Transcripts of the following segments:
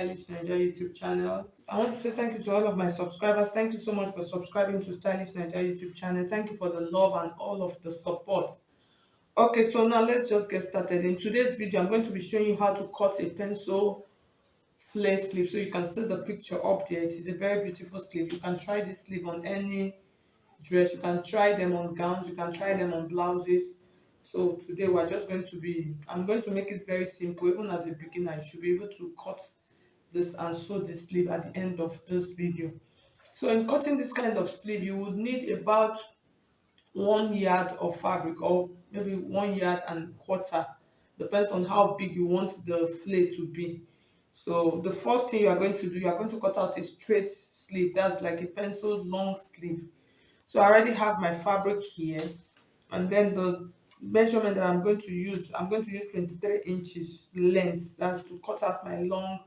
Stylish Naija YouTube channel. I want to say thank you to all of my subscribers. Thank you so much for subscribing to Stylish Naija YouTube channel. Thank you for the love and all of the support. Okay, so now let's just get started. In today's video, I'm going to be showing you how to cut a pencil flare sleeve. So you can see the picture up there. It is a very beautiful sleeve. You can try this sleeve on any dress, you can try them on gowns, you can try them on blouses. So today I'm going to make it very simple. Even as a beginner, you should be able to cut this and sew the sleeve at the end of this video. So in cutting this kind of sleeve, you would need about 1 yard of fabric, or maybe 1 yard and quarter, depends on how big you want the flare to be. So the first thing you are going to do, you are going to cut out a straight sleeve. That's like a pencil long sleeve. So I already have my fabric here, and then the measurement that I'm going to use 23 inches length. That's to cut out my long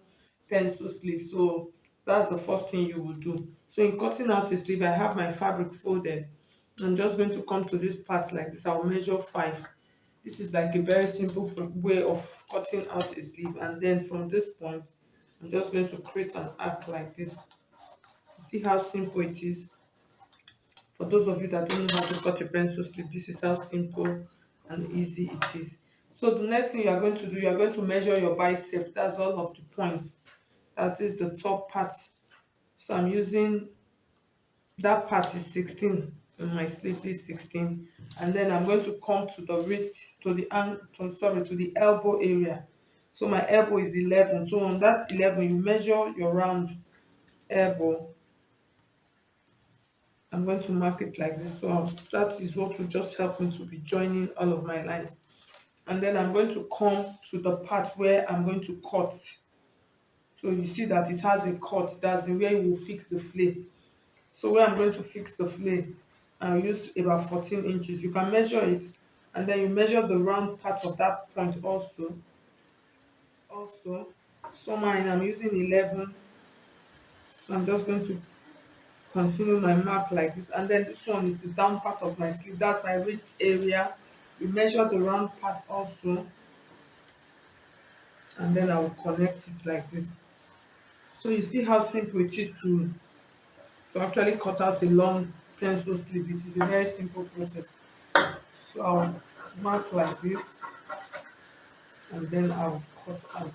pencil sleeve. So that's the first thing you will do. So in cutting out a sleeve, I have my fabric folded. I'm just going to come to this part like this. I'll measure 5. This is like a very simple way of cutting out a sleeve, and then from this point, I'm just going to create an arc like this. See how simple it is? For those of you that don't know how to cut a pencil sleeve, this is how simple and easy it is. So the next thing you are going to do, you are going to measure your bicep. That's all of the points. That is the top part. So I'm using, that part is 16 in my sleeve, is 16. And then I'm going to come to the wrist, to the elbow area. So my elbow is 11. So on that 11, you measure your round elbow. I'm going to mark it like this. So that is what will just help me to be joining all of my lines. And then I'm going to come to the part where I'm going to cut. So you see that it has a cut. That's where you will fix the flare. So where I'm going to fix the flare, I'll use about 14 inches. You can measure it, and then you measure the round part of that point also. So mine, I'm using 11. So I'm just going to continue my mark like this, and then this one is the down part of my sleeve. That's my wrist area. You measure the round part also, and then I will connect it like this. So you see how simple it is to actually cut out a long pencil sleeve. It is a very simple process. So I'll mark like this, and then I'll cut out.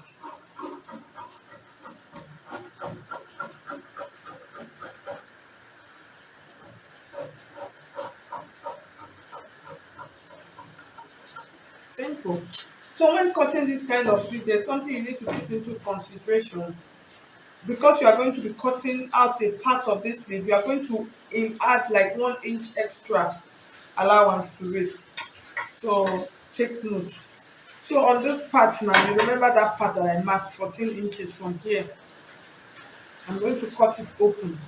Simple. So when cutting this kind of sleeve, there's something you need to put into consideration. Because you are going to be cutting out a part of this sleeve, you are going to add like 1 inch extra allowance to it. So take note. So on this part now, you remember that part that I marked 14 inches from here. I'm going to cut it open.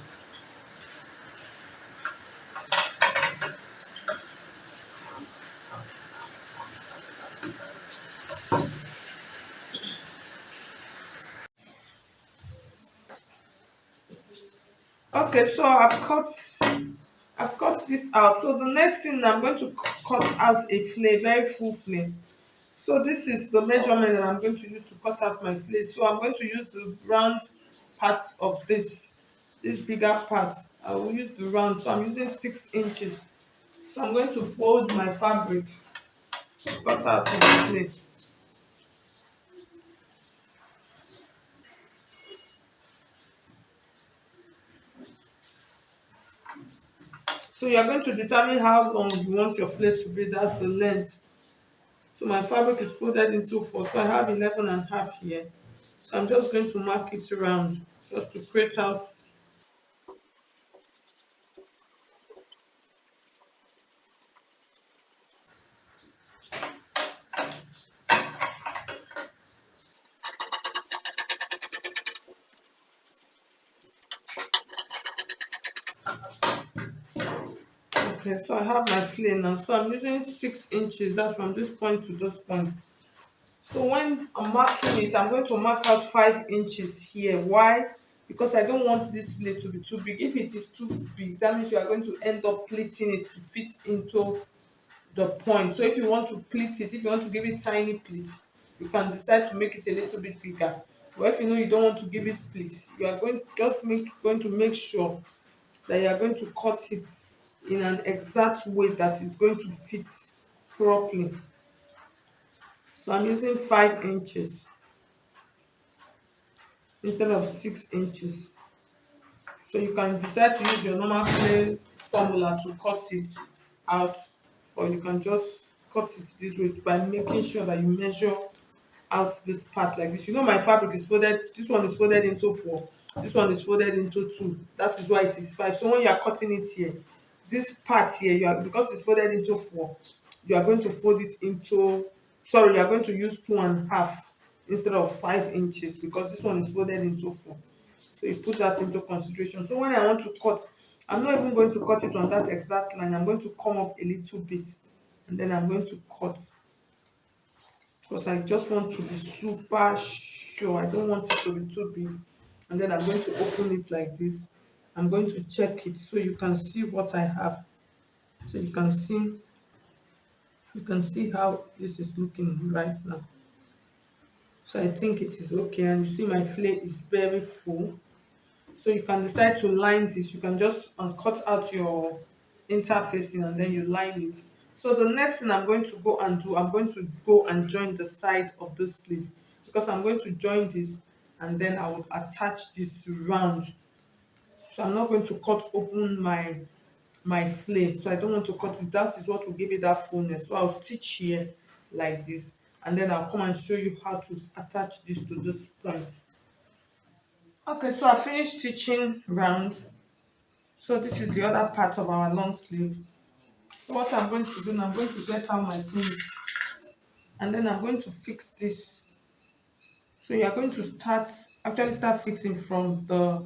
Okay, so I've cut this out. So the next thing, I'm going to cut out a flare, very full flare. So this is the measurement that I'm going to use to cut out my flare. So I'm going to use the round part of this bigger part. I will use the round. So I'm using 6 inches. So I'm going to fold my fabric to cut out the flare. So you're going to determine how long you want your flare to be. That's the length. So my fabric is folded into 4. So I have 11 and a half here. So I'm just going to mark it around just to create out. Okay, so I have my flare now. So I'm using 6 inches. That's from this point to this point. So when I'm marking it, I'm going to mark out 5 inches here. Why? Because I don't want this flare to be too big. If it is too big, that means you are going to end up pleating it to fit into the point. So if you want to pleat it, if you want to give it tiny pleats, you can decide to make it a little bit bigger. But if you know you don't want to give it pleats, you are going to make sure that you are going to cut it in an exact way that is going to fit properly. So I'm using 5 inches instead of 6 inches. So you can decide to use your normal plain formula to cut it out, or you can just cut it this way by making sure that you measure out this part like this. You know my fabric is folded, this one is folded into 4, this one is folded into 2. That is why it is 5. So when you are cutting it here, this part here, you are, because it's folded into 4, you are going to fold it into, sorry, you are going to use 2.5 instead of 5 inches, because this one is folded into 4. So you put that into consideration. So when I want to cut, I'm not even going to cut it on that exact line. I'm going to come up a little bit, and then I'm going to cut, because I just want to be super sure. I don't want it to be too big. And then I'm going to open it like this. I'm going to check it so you can see what I have. So you can see how this is looking right now. So I think it is okay. And you see my fillet is very full. So you can decide to line this. You can just cut out your interfacing and then you line it. So the next thing I'm going to go and do, I'm going to go and join the side of the sleeve, because I'm going to join this and then I will attach this round. So I'm not going to cut open my flare. So I don't want to cut it. That is what will give it that fullness. So I'll stitch here like this, and then I'll come and show you how to attach this to this point. Okay, so I finished stitching round. So this is the other part of our long sleeve. So what I'm going to do now, I'm going to get out my pins, and then I'm going to fix this. So you are going to start fixing from the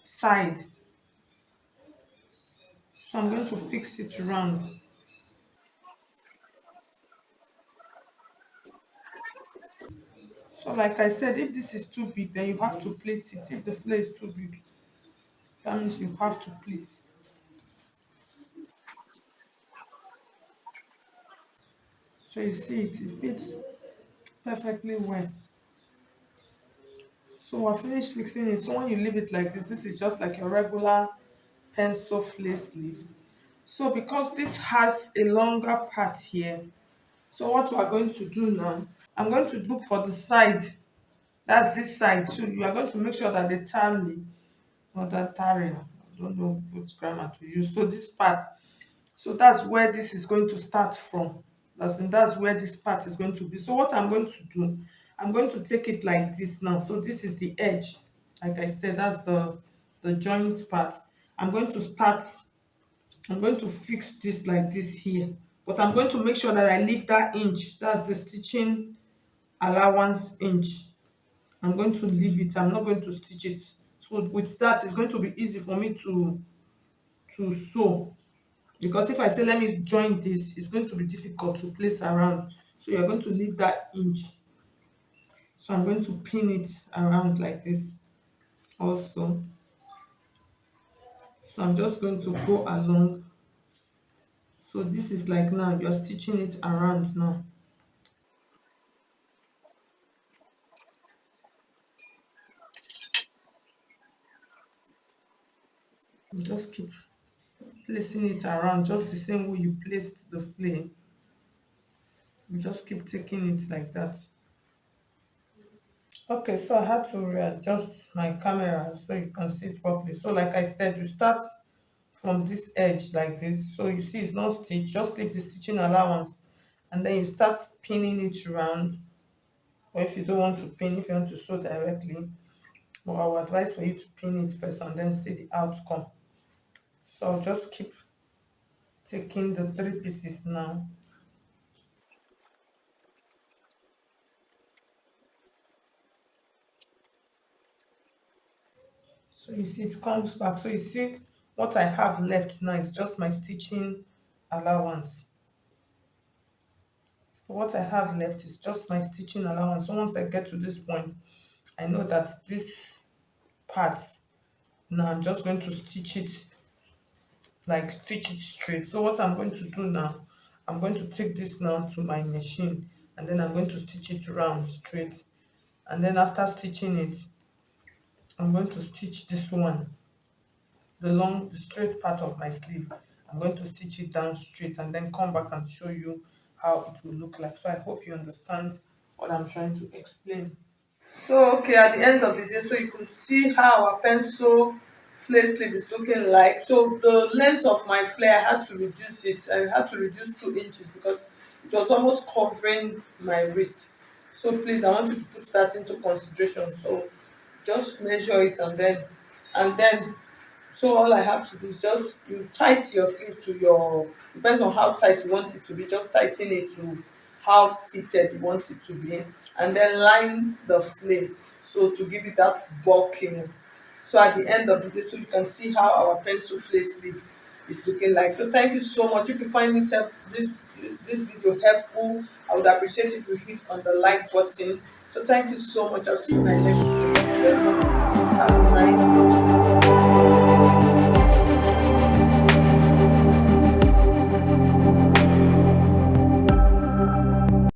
side. So I'm going to fix it round. So like I said, if this is too big, then you have to plait it. If the flare is too big, that means you have to plait. So you see it fits perfectly well. So I finished fixing it. So when you leave it like this is just like a regular pencil flare sleeve. So because this has a longer part here, so what we are going to do now, I'm going to look for the side. That's this side. So you are going to make sure that the tally, not that tarry, I don't know which grammar to use. So this part, so that's where this is going to start from. That's where this part is going to be. So what I'm going to do, I'm going to take it like this now. So this is the edge. Like I said, that's the joint part. I'm going to start, I'm going to fix this like this here. But I'm going to make sure that I leave that inch. That's the stitching allowance inch. I'm going to leave it. I'm not going to stitch it. So with that, it's going to be easy for me to sew. Because if I say let me join this, it's going to be difficult to place around. So you're going to leave that inch. So I'm going to pin it around like this also. So I'm just going to go along. So this is like now you're stitching it around now. You just keep placing it around just the same way you placed the flare. You just keep taking it like that. Okay, so I had to readjust my camera so you can see it properly. So like I said, you start from this edge like this. So you see it's not stitched, just leave the stitching allowance, and then you start pinning it round. Or if you don't want to pin, if you want to sew directly, but I would advise for you to pin it first and then see the outcome. So I'll just keep taking the 3 pieces now. So you see it comes back. So you see what I have left now is just my stitching allowance. So what I have left is just my stitching allowance. So once I get to this point, I know that this part, now I'm just going to stitch it straight. So what I'm going to do now, I'm going to take this now to my machine, and then I'm going to stitch it round straight. And then after stitching it, I'm going to stitch this one, the straight part of my sleeve. I'm going to stitch it down straight and then come back and show you how it will look like. So I hope you understand what I'm trying to explain. So okay, at the end of the day, so you can see how our pencil flare sleeve is looking like. So the length of my flare, I had to reduce it. I had to reduce 2 inches because it was almost covering my wrist. So please, I want you to put that into consideration. So just measure it and then so all I have to do is just you tight your sleeve to your, depends on how tight you want it to be, just tighten it to how fitted you want it to be, and then line the flame so to give it that bulkiness. So at the end of the day, so you can see how our pencil flare sleeve is looking like. So thank you so much. If you find this video helpful, I would appreciate if you hit on the like button. So thank you so much. I'll see you in my next video. God bless you. Have a nice day.